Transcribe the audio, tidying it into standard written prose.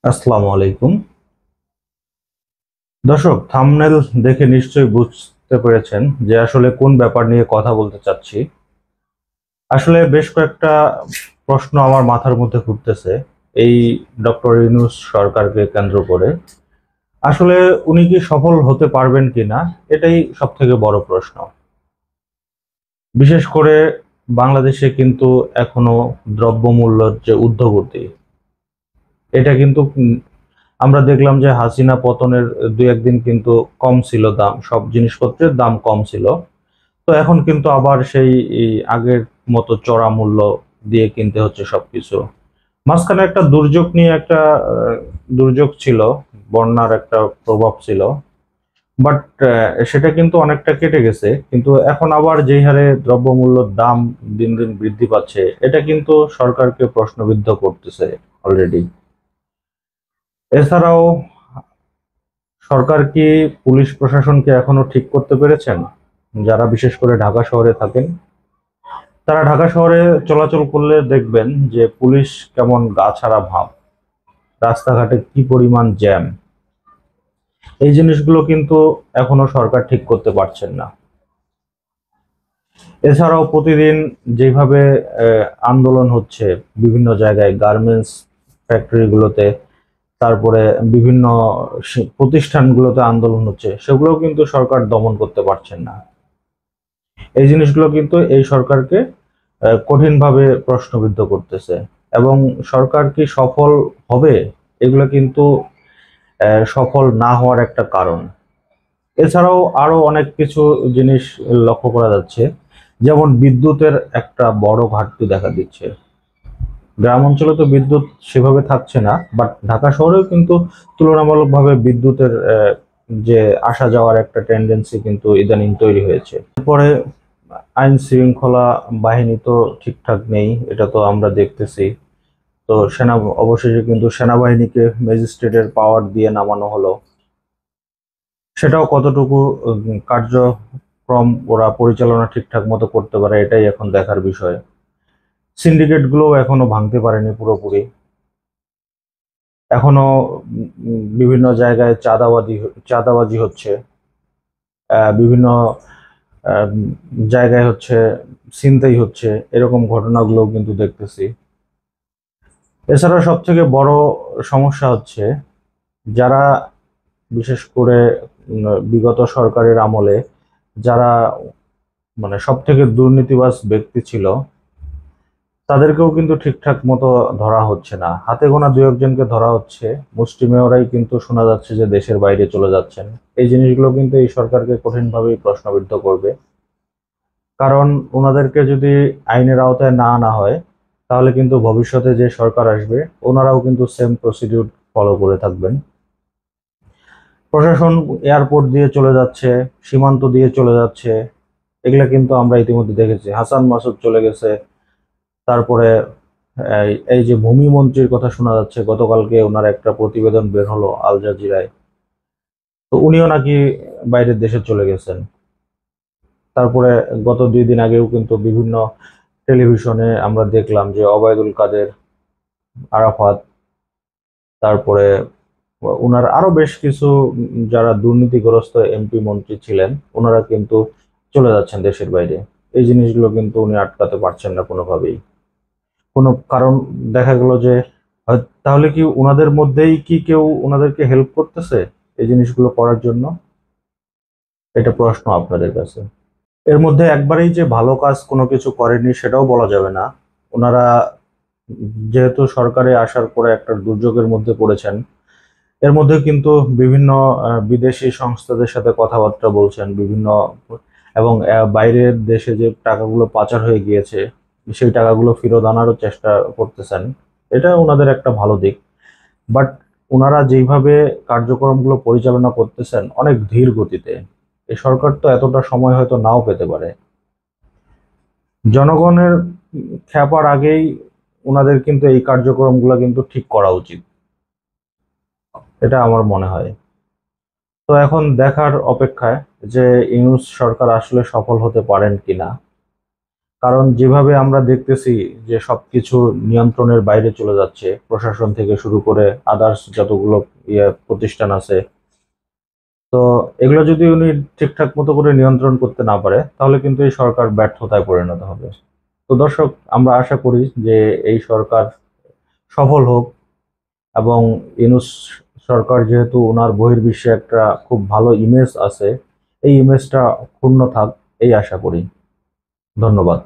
আসসালামু আলাইকুম। দর্শক, থাম্বনেল দেখে নিশ্চয়ই বুঝতে পেরেছেন যে আসলে কোন ব্যাপার নিয়ে কথা বলতে চাচ্ছি। আসলে বেশ কয়েকটা প্রশ্ন আমার মাথার মধ্যে ঘুরতেছে এই ডক্টর ইউনূস সরকারকে কেন্দ্র করে। আসলে উনি কি সফল হতে পারবেন কিনা, এটাই সব থেকে বড় প্রশ্ন। বিশেষ করে বাংলাদেশে কিন্তু এখনো দ্রব্যমূল্যের যে ঊর্ধ্বগতি, এটা কিন্তু আমরা দেখলাম যে হাসিনা পতনের দুই একদিন কিন্তু কম ছিল, দাম সব জিনিসপত্রের দাম কম ছিল। তো এখন কিন্তু আবার সেই আগের মতো চড়া মূল্য দিয়ে কিনতে হচ্ছে সবকিছু। মাঝখানে একটা দুর্যোগ নিয়ে একটা দুর্যোগ ছিল, বন্যার একটা প্রভাব ছিল। বাট সেটা কিন্তু অনেকটা কেটে গেছে, কিন্তু এখন আবার যেই হারে দ্রব্যমূল্যের দাম দিন দিন বৃদ্ধি পাচ্ছে, এটা কিন্তু সরকারকে প্রশ্নবিদ্ধ করতেছে অলরেডি। এছাড়াও সরকার কি পুলিশ প্রশাসনকে এখনো ঠিক করতে পেরেছেন? যারা বিশেষ করে ঢাকা শহরে থাকেন, তারা ঢাকা শহরে চলাচল করলে দেখবেন যে পুলিশ কেমন গা ছাড়া ভাব, রাস্তাঘাটে কি পরিমাণ জ্যাম। এই জিনিসগুলো কিন্তু এখনো সরকার ঠিক করতে পারছেন না। এছাড়াও প্রতিদিন যেভাবে আন্দোলন হচ্ছে বিভিন্ন জায়গায়, গার্মেন্টস ফ্যাক্টরিগুলোতে, তারপরে বিভিন্ন প্রতিষ্ঠানগুলোতে আন্দোলন হচ্ছে, সেগুলো কিন্তু সরকার দমন করতে পারছেন না। এই জিনিসগুলো কিন্তু এই সরকারকে কঠিনভাবে প্রশ্নবিদ্ধ করতেছে। এবং সরকার কি সফল হবে, এগুলো কিন্তু সফল না হওয়ার একটা কারণ। এছাড়াও আরো অনেক কিছু জিনিস লক্ষ্য করা যাচ্ছে, যেমন বিদ্যুতের একটা বড় ঘাটতি দেখা দিচ্ছে। গ্রাম অঞ্চলে তো বিদ্যুৎ সেভাবে থাকছে না, বাট ঢাকা শহরেও কিন্তু তুলনামূলকভাবে বিদ্যুতের যে আসা যাওয়ার একটা টেন্ডেন্সি কিন্তু ইদানিং তৈরি হয়েছে। এরপরে আইন শৃঙ্খলা বাহিনী তো ঠিকঠাক নেই, এটা তো আমরা দেখতেছি। তো অবশেষে কিন্তু সেনাবাহিনীকে ম্যাজিস্ট্রেটের পাওয়ার দিয়ে নামানো হলো। সেটাও কতটুকু কার্যক্রম ওরা পরিচালনা ঠিকঠাক মতো করতে পারে, এটাই এখন দেখার বিষয়। সিন্ডিকেট গুলোও এখনো ভাঙতে পারেনি পুরোপুরি। এখনো বিভিন্ন জায়গায় চাঁদাবাজি হচ্ছে। বিভিন্ন আহ, জায়গায় হচ্ছে ছিনতাই হচ্ছে, এরকম ঘটনাগুলো কিন্তু দেখতেছি। এছাড়া সব থেকে বড় সমস্যা হচ্ছে, যারা বিশেষ করে বিগত সরকারের আমলে যারা মানে সব থেকে দুর্নীতিবাজ ব্যক্তি ছিল, তাদেরকেও কিন্তু ঠিকঠাক মতো ধরা হচ্ছে না। হাতে গোনা দুই একজনকে ধরা হচ্ছে, মুষ্টিমেয়রাই কিন্তু শোনা যাচ্ছে যে দেশের বাইরে চলে যাচ্ছেন। এই জিনিসগুলো কিন্তু এই সরকারকে কঠিনভাবেই প্রশ্নবিদ্ধ করবে। কারণ ওনাদেরকে যদি আইনের আওতায় না আনা হয়, তাহলে কিন্তু ভবিষ্যতে যে সরকার আসবে, ওনারাও কিন্তু সেম প্রসিডিউর ফলো করে থাকবেন। প্রশাসন এয়ারপোর্ট দিয়ে চলে যাচ্ছে, সীমান্ত দিয়ে চলে যাচ্ছে, এগুলা কিন্তু আমরা ইতিমধ্যে দেখেছি। হাসান মাসুদ চলে গেছে। তারপরে এই যে ভূমি মন্ত্রীর কথা শোনা যাচ্ছে, গতকালকে ওনার একটা প্রতিবেদন বের হলো আল জাজিরায়, তো উনিও নাকি বাইরের দেশে চলে গেছেন। তারপরে গত 2 দিন আগেও কিন্তু বিভিন্ন টেলিভিশনে আমরা দেখলাম যে ওবায়দুল কাদের, আরাফাত, তারপরে ওনার আরো বেশ কিছু যারা দুর্নীতিগ্রস্ত এমপি মন্ত্রী ছিলেন, ওনারা কিন্তু চলে যাচ্ছেন দেশের বাইরে। এই জিনিসগুলো কিন্তু উনি আটকাতে পারছেন না কোনোভাবেই। কোনো কারণ দেখা গেল যে তাহলে কি ওনাদের মধ্যেই কি কেউ ওনাদেরকে হেল্প করতেছে এই জিনিসগুলো করার জন্য? এটা প্রশ্ন আপনাদের কাছে। এর মধ্যে একবারেই যে ভালো কাজ কোনো কিছু করেনি সেটাও বলা যাবে না। ওনারা যেহেতু সরকারে আসার পরে একটা দুর্যোগের মধ্যে পড়েছেন, এর মধ্যে কিন্তু বিভিন্ন বিদেশি সংস্থাদের সাথে কথাবার্তা বলছেন বিভিন্ন, এবং বাইরের দেশে যে টাকাগুলো পাচার হয়ে গিয়েছে সেই টাকাগুলো ফেরত আনারও চেষ্টা করতেছেন। এটা ওনাদের একটা ভালো দিক। বাট ওনারা যেইভাবে কার্যক্রমগুলো পরিচালনা করতেছেন অনেক ধীর গতিতে, এই সরকার তো এতটা সময় হয়তো নাও পেতে পারে। জনগণের খ্যাপার আগেই ওনাদের কিন্তু এই কার্যক্রমগুলো কিন্তু ঠিক করা উচিত, এটা আমার মনে হয়। তো এখন দেখার অপেক্ষায় যে ইউনূস সরকার আসলে সফল হতে পারেন কিনা। কারণ যেভাবে আমরা দেখতেছি যে সবকিছু নিয়ন্ত্রণের বাইরে চলে যাচ্ছে, প্রশাসন থেকে শুরু করে আদার্স যতগুলো প্রতিষ্ঠান আছে, তো এগুলো যদি উনি ঠিকঠাক মতো করে নিয়ন্ত্রণ করতে না পারে তাহলে কিন্তু এই সরকার ব্যর্থতায় পরিণত হবে। তো দর্শক, আমরা আশা করি যে এই সরকার সফল হোক, এবং ইউনূস সরকার যেহেতু ওনার বহির্বিশ্বে একটা খুব ভালো ইমেজ আছে, এই ইমেজটা ক্ষুণ্ণ থাক, এই আশা করি। ধন্যবাদ।